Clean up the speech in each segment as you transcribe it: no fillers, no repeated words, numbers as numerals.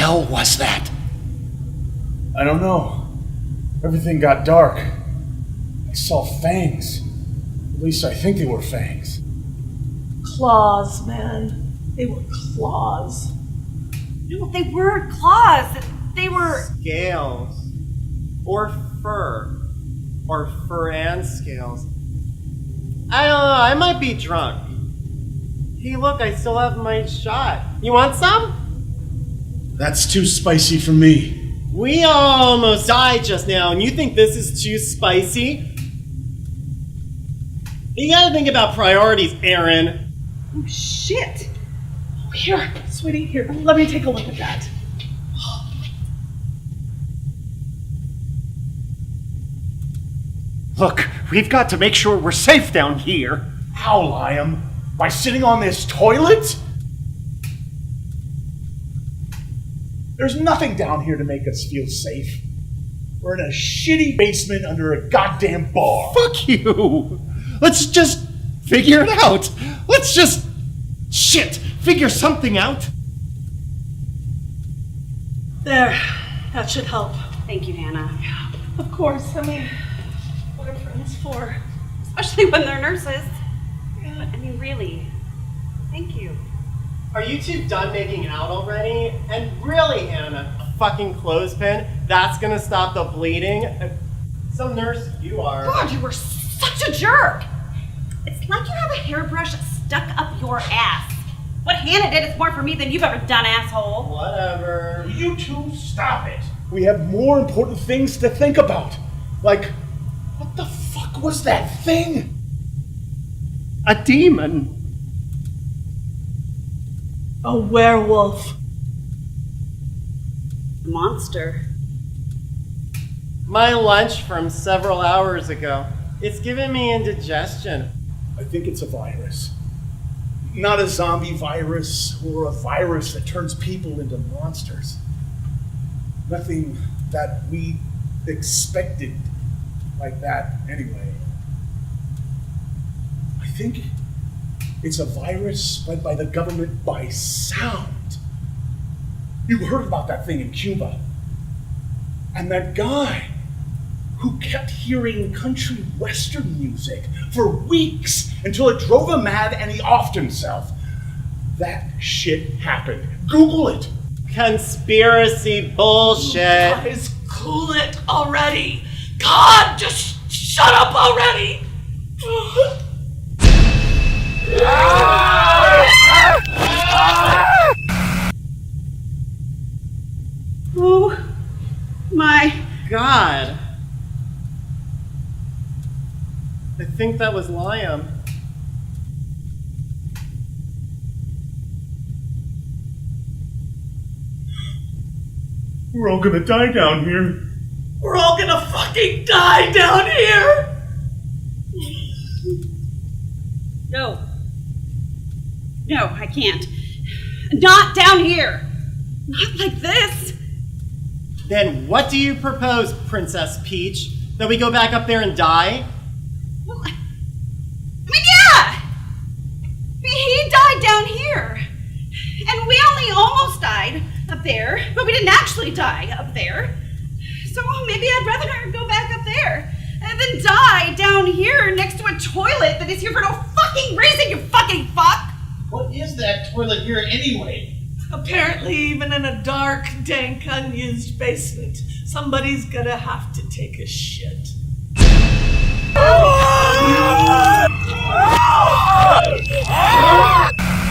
hell was that? I don't know. Everything got dark. I saw fangs. At least I think they were fangs. Claws, man. They were claws. No, they weren't claws. They were... Scales. Or fur. Or fur and scales. I don't know, I might be drunk. Hey look, I still have my shot. You want some? That's too spicy for me. We almost died just now, and you think this is too spicy? You gotta think about priorities, Aaron. Oh, shit. Oh, here, sweetie, here. Let me take a look at that. Look, we've got to make sure we're safe down here. How, Liam? By sitting on this toilet? There's nothing down here to make us feel safe. We're in a shitty basement under a goddamn bar. Fuck you! Let's just figure it out. Let's just... figure something out. There. That should help. Thank you, Hannah. Of course. I mean, what are friends for? Especially when they're nurses. But, I mean, really. Thank you. Are you two done making out already? And really, Hannah, a fucking clothespin? That's gonna stop the bleeding? Some nurse you are. God, you were such a jerk! It's like you have a hairbrush stuck up your ass. What Hannah did is more for me than you've ever done, asshole. Whatever. You two stop it. We have more important things to think about. Like, what the fuck was that thing? A demon. A werewolf. A monster. My lunch from several hours ago. It's giving me indigestion. I think it's a virus. Not a zombie virus or a virus that turns people into monsters. Nothing that we expected like that anyway. I think it's a virus spread by the government by sound. You heard about that thing in Cuba. And that guy who kept hearing country western music for weeks until it drove him mad and he offed himself. That shit happened. Google it. Conspiracy bullshit. Guys, cool it already. God, just shut up already. Oh my God. I think that was Liam. We're all gonna die down here. We're all gonna fucking die down here. No. No, I can't. Not down here. Not like this. Then what do you propose, Princess Peach? That we go back up there and die? Well, I mean, yeah! He died down here. And we only almost died up there, but we didn't actually die up there. So maybe I'd rather go back up there than die down here next to a toilet that is here for no fucking reason, you fucking fuck! What is that toilet here anyway? Apparently, even in a dark, dank, unused basement, somebody's gonna have to take a shit.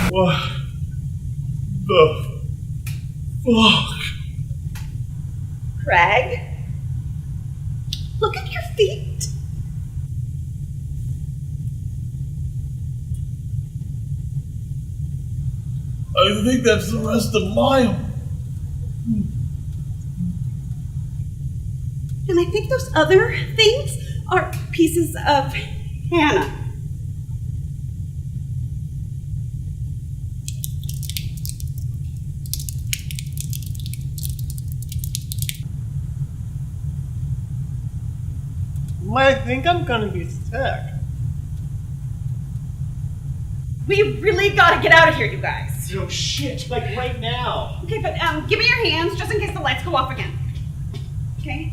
What the fuck? Craig? Look at your feet. I think that's the rest of Liam. And I think those other things are pieces of Hannah. I think I'm gonna be sick. We really gotta get out of here, you guys. No shit. Like right now. Okay, but give me your hands just in case the lights go off again. Okay?